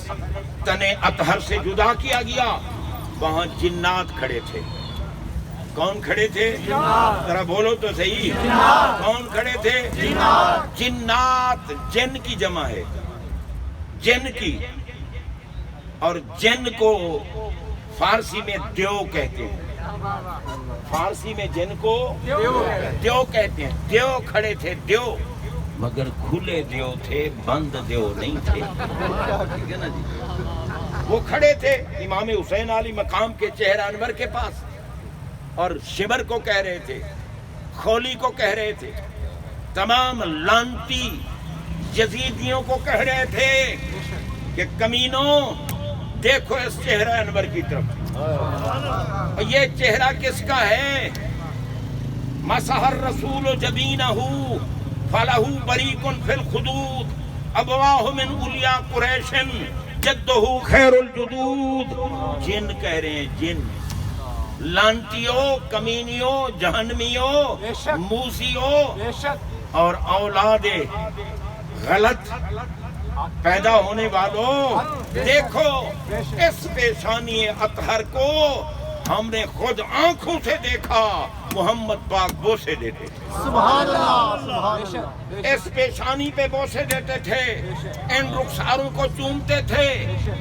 Speaker 1: تن اطہر سے جدا کیا گیا، وہاں جنات کھڑے تھے۔ کون کھڑے تھے؟ ذرا بولو تو صحیح، کون کھڑے تھے؟ جنات۔ جن کی جمع ہے، جن کی، اور جن کو فارسی میں دیو کہتے ہیں، فارسی میں جن کو دیو کہتے ہیں۔ دیو کھڑے تھے، دیو، مگر کھلے دیو تھے، بند دیو نہیں تھے، ٹھیک ہے نا جی؟ وہ کھڑے تھے امام حسین علی مقام کے چہرہ انور کے پاس، اور شبر کو کہہ رہے تھے، خولی کو کہہ رہے تھے، تمام لانتی یزیدیوں کو کہہ رہے تھے کہ کمینوں دیکھو اس چہرہ انور کی طرف۔ اور یہ چہرہ کس کا ہے؟ مسح الرسول جبینہ فلہ بریق فی الخدود ابواہ من اولیاء قریش جدہ خیر الجدود۔ جن کہہ رہے ہیں، جن، لانتیوں، کمینیوں، جہنمیوں، موسیوں اور اولاد غلط پیدا ہونے والوں، دیکھو اس پیشانی اطہر کو ہم نے خود آنکھوں سے دیکھا، محمد پاک بوسے دیتے تھے،
Speaker 2: سبحان اللہ، سبحان اللہ۔
Speaker 1: اس پیشانی پہ بوسے دیتے تھے، ان رخساروں کو چومتے تھے۔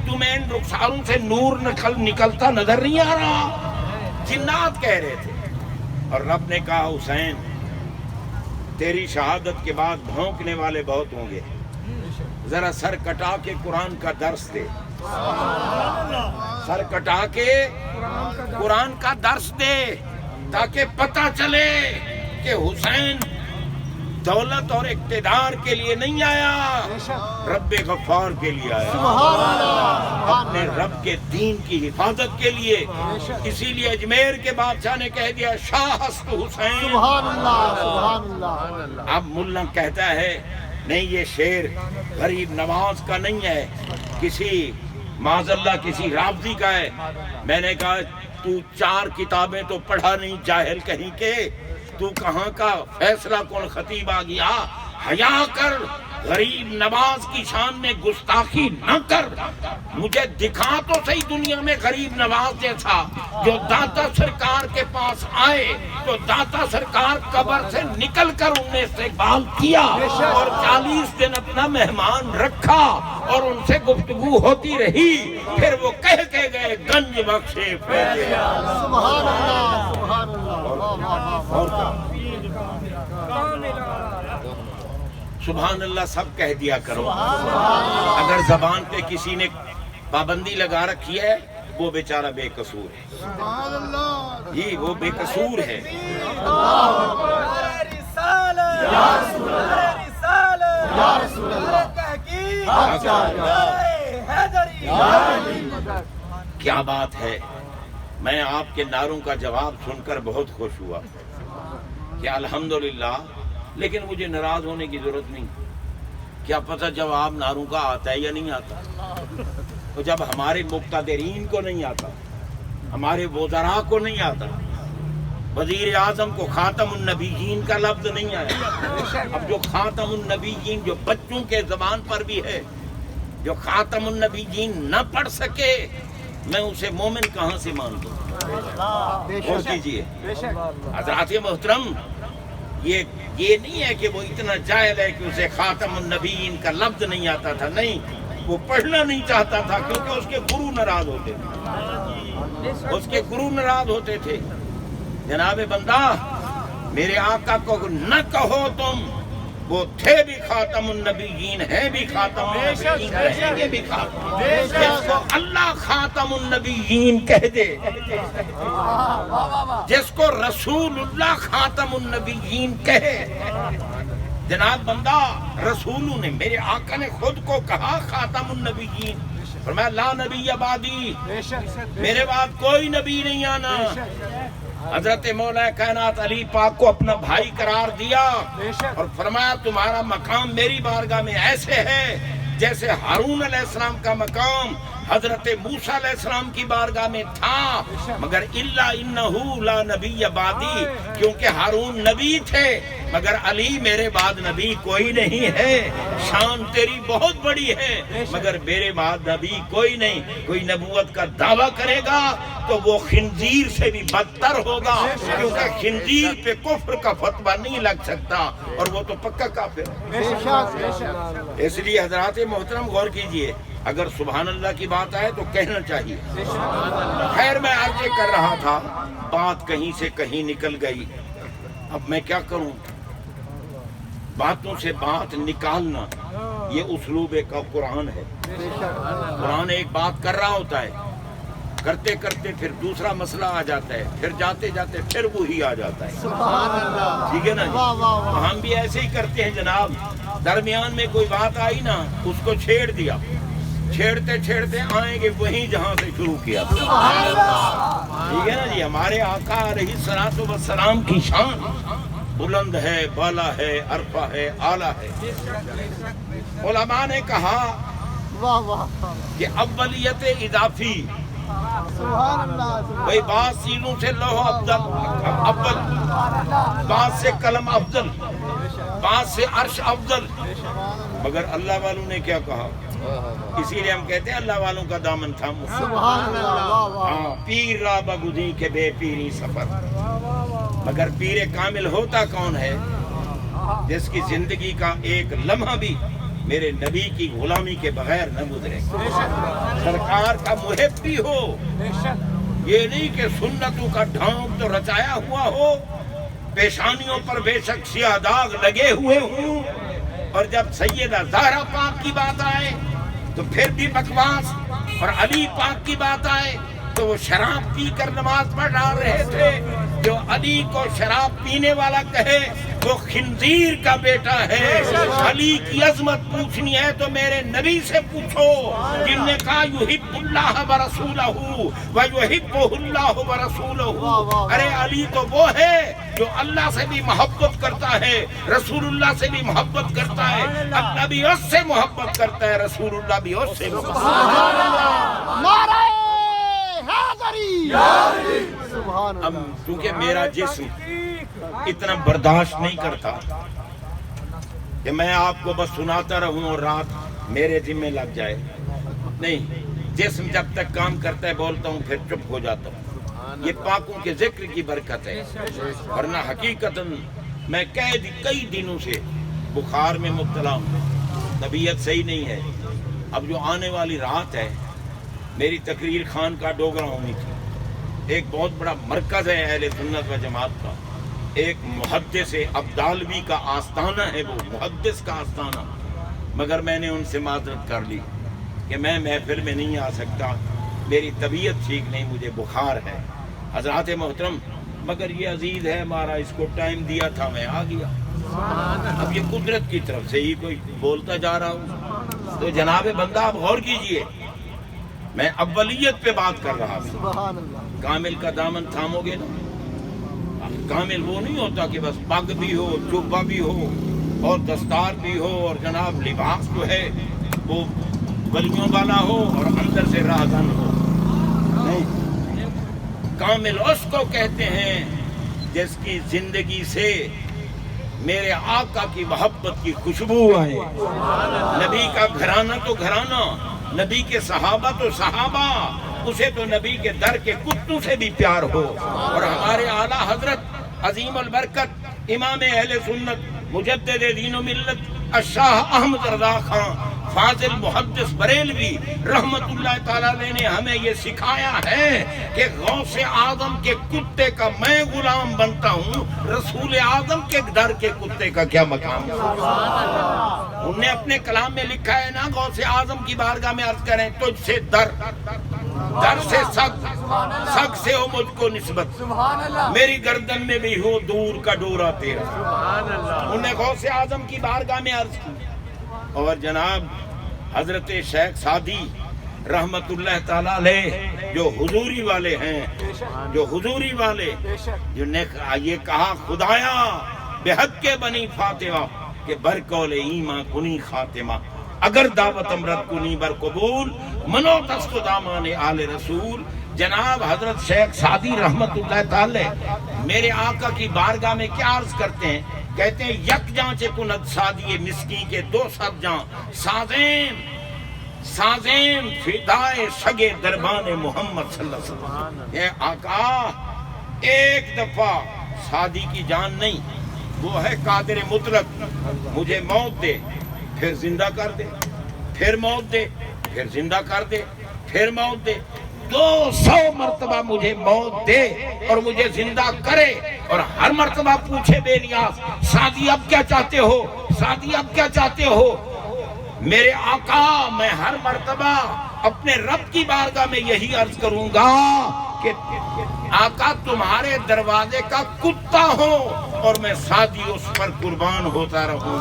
Speaker 1: تمہیں ان رخساروں سے نور نکلتا نظر نہیں آ رہا؟ جنات کہہ رہے تھے۔ اور رب نے کہا، حسین تیری شہادت کے بعد بھونکنے والے بہت ہوں گے، ذرا سر کٹا کے قرآن کا درس دے، سر کٹا کے قرآن کا درس دے، تاکہ پتہ چلے کہ حسین دولت اور اقتدار کے لیے نہیں آیا، رب غفار کے لیے آیا،
Speaker 2: سبحان اللہ،
Speaker 1: اپنے رب کے دین کی حفاظت کے لیے۔ اسی لیے اجمیر کے بادشاہ نے کہہ دیا، شاہ ہست حسین۔
Speaker 2: سبحان اللہ، سبحان اللہ۔
Speaker 1: اب ملا کہتا ہے نہیں، یہ شعر غریب نواز کا نہیں ہے، کسی معاذ اللہ کسی رافضی کا ہے۔ میں نے کہا تو 4 کتابیں تو پڑھا نہیں، جاہل کہیں کے، تو کہاں کا فیصلہ کون خطیب آ گیا؟ حیا کر، غریب نواز کی شان میں گستاخی نہ کر، مجھے دکھا تو صحیح دنیا میں غریب نواز جیسا جو داتا سرکار کے پاس آئے تو داتا سرکار قبر سے نکل کر ان نے استقبال کیا اور 40 دن اپنا مہمان رکھا اور ان سے گفتگو ہوتی رہی، پھر وہ کہہ کے گئے گنج بخشے فیض۔
Speaker 2: سبحان اللہ، سبحان اللہ۔
Speaker 1: سبحان اللہ سب کہہ دیا کرو۔ اگر زبان پہ کسی نے پابندی لگا رکھی ہے وہ بیچارہ بے قصور ہے،
Speaker 2: سبحان اللہ۔
Speaker 1: جی وہ بے قصور ہے۔ کیا بات ہے، میں آپ کے نعروں کا جواب سن کر بہت خوش ہوا کہ الحمدللہ لیکن مجھے ناراض ہونے کی ضرورت نہیں. کیا پتہ جواب ناروں کا آتا ہے یا نہیں آتا. تو جب ہمارے مقتدرین کو نہیں آتا، ہمارے وزراء کو نہیں آتا، وزیر اعظم کو خاتم النبیین کا لفظ نہیں آیا، اب جو خاتم النبیین جو بچوں کے زبان پر بھی ہے، جو خاتم النبیین نہ پڑھ سکے، میں اسے مومن کہاں سے مان دوں. غور کیجیے حضرات محترم، یہ نہیں ہے کہ وہ اتنا جاہل ہے کہ اسے خاتم النبیین کا لفظ نہیں آتا تھا. نہیں، وہ پڑھنا نہیں چاہتا تھا کیونکہ اس کے گرو ناراض ہوتے تھے، اس کے گرو ناراض ہوتے تھے. جناب بندہ، میرے آقا کو نہ کہو تم، وہ تھے بھی خاتم النبیین، ہیں بھی خاتم النبیین، رہیں گے بھی خاتم. جس کو اللہ خاتم النبیین کہہ دے، جس کو رسول اللہ خاتم النبیین کہے. جناب بندہ، رسولوں نے، میرے آقا نے خود کو کہا خاتم النبیین، فرمایا لا نبی بعدی، میرے بعد کوئی نبی نہیں آنا. حضرت مولا کائنات علی پاک کو اپنا بھائی قرار دیا اور فرمایا تمہارا مقام میری بارگاہ میں ایسے ہے جیسے ہارون علیہ السلام کا مقام حضرت موسیٰ علیہ السلام کی بارگاہ میں تھا، مگر الا انہ لا نبی بعدی، کیونکہ ہارون نبی تھے مگر علی میرے بعد نبی کوئی نہیں ہے. شان تیری بہت بڑی ہے مگر میرے بعد نبی کوئی نہیں. کوئی نبوت کا دعویٰ کرے گا تو وہ خنزیر سے بھی بدتر ہوگا، کیونکہ خنزیر پہ کفر کا فتویٰ نہیں لگ سکتا اور وہ تو پکا کافر ہے. اس لیے حضرات محترم غور کیجئے، اگر سبحان اللہ کی بات آئے تو کہنا چاہیے. خیر، میں عرض کر رہا تھا، بات کہیں سے کہیں نکل گئی. اب میں کیا کروں؟ باتوں سے بات نکالنا یہ اسلوب کا قرآن ہے. قرآن ایک بات کر رہا ہوتا ہے، کرتے کرتے پھر دوسرا مسئلہ آ جاتا ہے، پھر جاتے جاتے پھر وہی آ جاتا ہے. ٹھیک ہے نا جی؟ تو ہم بھی ایسے ہی کرتے ہیں جناب. درمیان میں کوئی بات آئی نا، اس کو چھیڑ دیا، چھیڑتے چھیڑتے آئیں گے وہیں جہاں سے شروع کیا. ٹھیک ہے نا جی؟ ہمارے آقا علیہ الصلوۃ والسلام کی شان بلند ہے، بالا ہے، عرفہ ہے، اعلیٰ ہے. علماء نے کہا کہ اولیت اضافی، بھئی بعض سینوں سے لوح افضل، بعض سے قلم افضل، بعض سے عرش افضل. مگر اللہ والوں نے کیا کہا؟ اسی لیے ہم کہتے ہیں اللہ والوں کا دامن تھامو. ہاں، پیر را بگدی کے بے پیری سفر. مگر پیر کامل ہوتا کون ہے؟ جس کی زندگی کا ایک لمحہ بھی میرے نبی کی غلامی کے بغیر نہ گزرے، سرکار کا محب بھی ہو. یہ نہیں کہ سنتوں کا ڈھانپ تو رچایا ہوا ہو، پیشانیوں پر بے شک سیاہ داغ لگے ہوئے ہوں، اور جب سیدہ زہرا پاک کی بات آئے تو پھر بھی بکواس، اور علی پاک کی بات آئے تو وہ شراب پی کر نماز پڑھ رہے تھے. جو علی کو شراب پینے والا کہے وہ خنزیر کا بیٹا ہے. علی کی عظمت پوچھنی ہے تو میرے نبی سے پوچھو، جن نے کہا یحب اللہ ورسولہ ویحبہ اللہ ورسولہ. ارے علی تو وہ ہے جو اللہ سے بھی محبت کرتا ہے، رسول اللہ سے بھی محبت کرتا ہے. اللہ بھی اس سے محبت کرتا ہے، رسول اللہ بھی اس سے محبت کرتا ہے. اب کیونکہ میرا جسم اتنا برداشت نہیں کرتا کہ میں آپ کو بس سناتا رہوں اور رات میرے ذمہ لگ جائے. نہیں، جسم جب تک کام کرتا ہے بولتا ہوں، پھر چپ ہو جاتا ہوں. یہ پاکوں کے ذکر کی برکت ہے، ورنہ حقیقتاً میں کئی دنوں سے بخار میں مبتلا ہوں، طبیعت صحیح نہیں ہے. اب جو آنے والی رات ہے، میری تقریر خان کا ڈوگرا ہونی تھی. ایک بہت بڑا مرکز ہے اہل سنت و جماعت کا، ایک محدث ابدالوی کا آستانہ ہے، وہ محدث کا آستانہ. مگر میں نے ان سے معذرت کر لی کہ میں محفل میں نہیں آ سکتا، میری طبیعت ٹھیک نہیں، مجھے بخار ہے. حضرات محترم، مگر یہ عزیز ہے ہمارا، اس کو ٹائم دیا تھا، میں آ گیا. اب یہ قدرت کی طرف سے ہی کوئی بولتا جا رہا ہوں. تو جناب بندہ آپ غور کیجئے، میں اولیت پہ بات کر رہا ہوں. کامل کا دامن تھامو گے نا، کامل وہ نہیں ہوتا کہ بس پگ بھی ہو، جبہ بھی ہو اور دستار بھی ہو اور جناب لباس جو ہے وہ ولیوں والا ہو اور اندر سے راہزن ہو. نہیں، کامل اس کو کہتے ہیں جس کی زندگی سے میرے آقا کی محبت کی خوشبو آئے. نبی کا گھرانہ تو گھرانہ، نبی کے صحابہ تو صحابہ، اسے تو نبی کے در کے کتوں سے بھی پیار ہو. اور ہمارے اعلیٰ حضرت عظیم البرکت امام اہل سنت مجدد دین و ملت الشاہ احمد رضا خان فاضل محدث بریلوی رحمت اللہ تعالیٰ علیہ نے ہمیں یہ سکھایا ہے کہ غوث اعظم کے کتے کا میں غلام بنتا ہوں، رسول اعظم کے در کے کتے کا کیا مقام ہے. انہوں نے اپنے کلام میں لکھا ہے نا، غوث اعظم کی بارگاہ میں عرض کریں تجھ سے در سے سگ سے ہو مجھ کو نسبت، میری گردن میں بھی ہو دور کا ڈورا تیرا. انہوں نے غوث اعظم کی بارگاہ میں عرض کی. اور جناب حضرت شیخ سعدی رحمت اللہ تعالیٰ علیہ جو حضوری والے ہیں، جنہوں نے یہ کہا خدایا بے حق کے بنی فاطمہ کہ برکول ایماں کنی خاتمہ، اگر دعوت امرت کنی بر قبول منو تست دامان آل رسول. جناب حضرت شیخ سعدی رحمت اللہ تعالیٰ میرے آقا کی بارگاہ میں کیا عرض کرتے ہیں؟ کہتے ہیں یک جاں چے کند سادی مسکی کے 200 جاں سازیں فدائے سگے دربان محمد صلی اللہ علیہ وسلم. اے آقا ایک دفعہ سادی کی جان نہیں، وہ ہے قادر مطلق، مجھے موت دے پھر زندہ کر دے، پھر موت دے پھر زندہ کر دے، پھر موت دے، 200 مرتبہ مجھے موت دے اور مجھے زندہ کرے. اور ہر مرتبہ پوچھے بے نیاز سعدی اب کیا چاہتے ہو، سعدی اب کیا چاہتے ہو. میرے آقا میں ہر مرتبہ اپنے رب کی بارگاہ میں یہی عرض کروں گا کہ آقا تمہارے دروازے کا کتا ہو اور میں سعدی اس پر قربان ہوتا رہوں.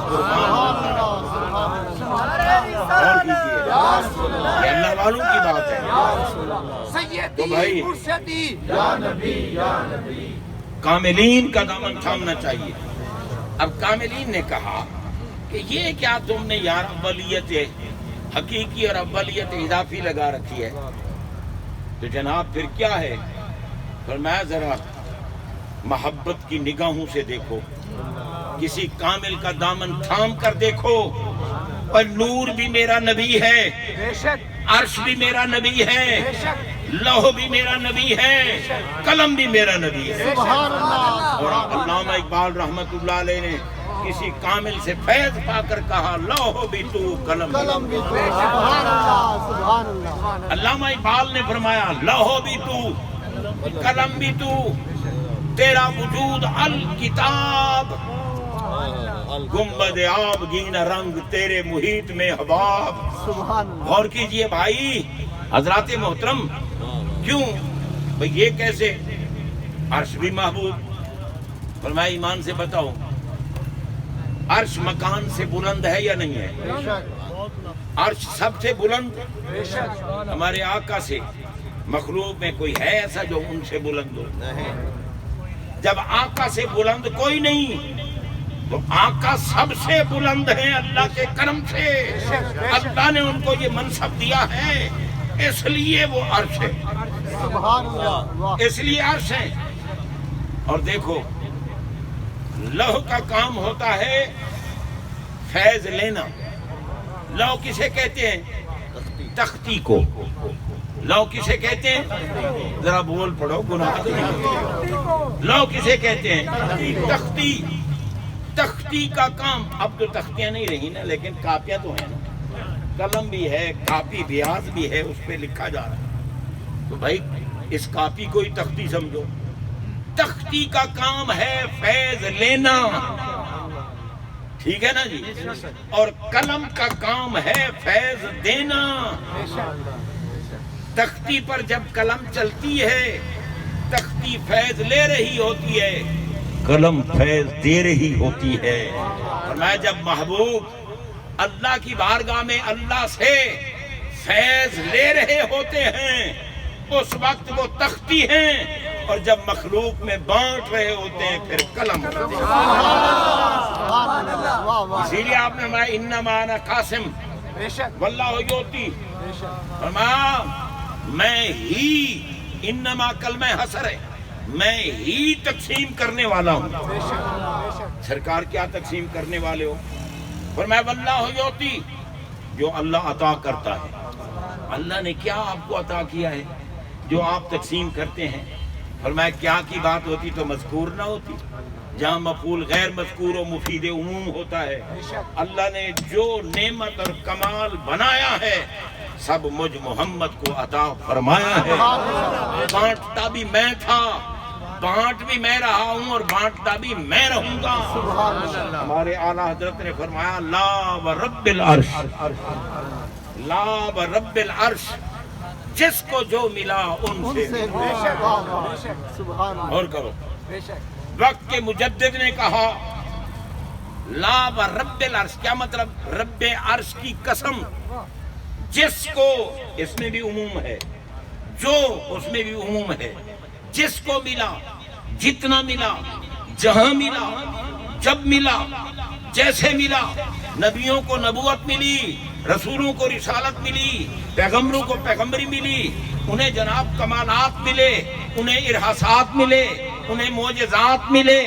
Speaker 1: یہ اللہ والوں کی بات ہے. تو بھائی کاملین کا دامن تھامنا چاہیے. اب کاملین نے کہا کہ یہ کیا تم نے یار اولیت حقیقی اور اولیت اضافی لگا رکھی ہے؟ تو جناب پھر کیا ہے؟ فرمایا ذرا محبت کی نگاہوں سے دیکھو، کسی کامل کا دامن تھام کر دیکھو. اور نور بھی میرا نبی ہے، عرش بھی میرا نبی ہے، لوح بھی میرا نبی ہے، قلم بھی میرا نبی ہے. اور علامہ اقبال رحمت اللہ علیہ نے کسی کامل سے فیض پا کر کہا لوح بھی تو قلم بھی تو. علامہ اقبال نے فرمایا لوح بھی تو قلم بھی تو، تیرا وجود الکتاب، گنبد آبگین رنگ تیرے محیط میں حباب. غور کیجئے بھائی حضرات محترم، کیوں بھئی یہ کیسے؟ عرش بھی محبوب. فرمایا ایمان سے بتاؤ عرش مکان سے بلند ہے یا نہیں ہے؟ عرش سب سے بلند ہمارے آقا سے. مخلوق میں کوئی ہے ایسا جو ان سے بلند ہو؟ جب آقا سے بلند کوئی نہیں تو آقا سب سے بلند ہیں اللہ کے کرم سے. اللہ نے ان کو یہ منصب دیا ہے، اس لیے وہ عرش ہے، اس لیے عرش ہے. اور دیکھو لوح کا کام ہوتا ہے فیض لینا. لوح کسے کہتے ہیں؟ تختی کو. لوح کسے کہتے ہیں؟ ذرا بول پڑھو گناہ تو نہیں. لوح کسے کہتے ہیں؟ تختی. تختی کا کام، اب تو تختیاں نہیں رہی نا، لیکن کاپیاں تو ہیں نا، قلم بھی ہے، کاپی بیاض بھی ہے، اس پہ لکھا جا رہا ہے. تو بھائی اس کاپی کو ہی تختی سمجھو. تختی کا کام ہے فیض لینا، ٹھیک ہے نا جی، اور قلم کا کام ہے فیض دینا. تختی پر جب قلم چلتی ہے تختی فیض لے رہی ہوتی ہے، قلم فیض دے رہی ہوتی ہے. اور میں جب محبوب اللہ کی بارگاہ میں اللہ سے فیض لے رہے ہوتے ہیں اس وقت وہ تختی ہیں اور جب مخلوق میں بانٹ رہے ہوتے ہیں پھر قلم ہوتے ہیں۔ اسی لیے آپ نے فرمایا انما انا قاسم واللہ یؤتی، فرمایا میں ہی، انما کلمہ حسر ہے، میں ہی تقسیم کرنے والا ہوں۔ سرکار کیا تقسیم کرنے والے ہو؟ فرمایا واللہ یؤتی، جو اللہ عطا کرتا ہے۔ اللہ نے کیا آپ کو عطا کیا ہے جو آپ تقسیم کرتے ہیں؟ فرمایا کیا کی بات ہوتی تو مذکور نہ ہوتی، جہاں مفعول غیر مذکور و مفید عموم ہوتا ہے۔ اللہ نے جو نعمت اور کمال بنایا ہے سب مجھ محمد کو عطا فرمایا ہے۔ بانٹتا بھی میں تھا، بانٹ بھی میں رہا ہوں اور بانٹتا بھی میں رہوں گا۔ ہمارے اعلیٰ حضرت نے فرمایا لا ورب العرش، لا ورب العرش، جس کو جو ملا ان سے اور کرو۔ وقت کے مجدد نے کہا لا ورب العرش، کیا مطلب؟ رب عرش کی قسم، جس کو، اس میں بھی عموم ہے، جو اس میں بھی عموم ہے، جس کو ملا، جتنا ملا، جہاں ملا، جب ملا، جیسے ملا۔ نبیوں کو نبوت ملی، رسولوں کو رسالت ملی، پیغمبروں کو پیغمبری ملی، انہیں جناب کمالات ملے، انہیں ارحاسات ملے، انہیں معجزات ملے۔